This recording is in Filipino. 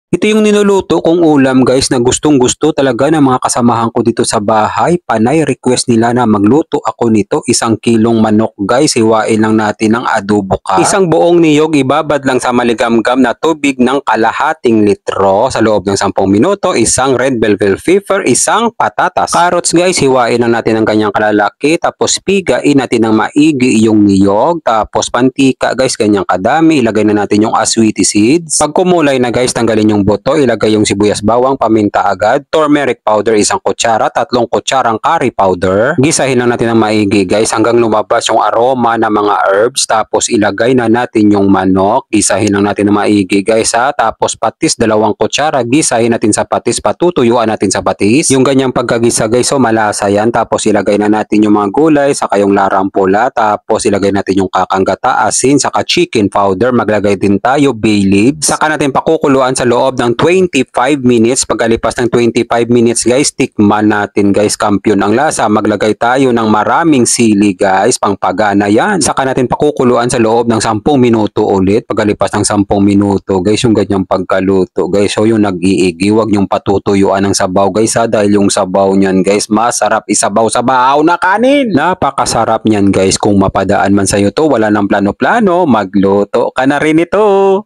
Ito yung niluluto kong ulam guys na gustong-gusto talaga ng mga kasamahan ko dito sa bahay. Panay request nila na magluto ako nito. 1 kilong manok guys, hiwain lang natin ng adobo ka. Isang buong niyog ibabad lang sa maligamgam na tubig ng kalahating litro sa loob ng 10 minuto. Isang red bell pepper, isang patatas. Carrots guys, hiwain lang natin ng ganyang kalalaki. Tapos pigain natin ng maigi yung niyog. Tapos pantika guys, ganyang kadami. Ilagay na natin yung aswiti seeds. Pag kumulay na guys, tanggalin yung buto, ilagay yung sibuyas bawang, paminta agad, turmeric powder 1 kutsara, 3 kutsarang curry powder. Gisahin lang natin ng maigi guys hanggang lumabas yung aroma ng mga herbs. Tapos ilagay na natin yung manok. Gisahin lang natin ng maigi guys ha. Tapos patis 2 kutsara. Gisahin natin sa patis. Patutuyuan natin sa patis. Yung ganyang pagkagisa guys, so malasa yan. Tapos ilagay na natin yung mga gulay, saka yung larang pula. Tapos ilagay natin yung kakanggata, asin, saka chicken powder. Maglagay din tayo bay leaves. Saka natin pakukuluan sa loob ng 25 minutes. Pagkalipas ng 25 minutes guys, tikman natin guys, kampiyon ang lasa. Maglagay tayo ng maraming sili guys, pangpagana yan. Saka natin pakukuluan sa loob ng 10 minuto ulit. Pagkalipas ng 10 minuto guys, yung ganyang pagkaluto guys, so yung nag-iigi, huwag yung patutuyuan ng sabaw guys ha, dahil yung sabaw nyan guys, masarap isabaw sa bahaw na kanin. Napakasarap nyan guys. Kung mapadaan man sa'yo to, wala ng plano-plano, magluto ka na rin ito.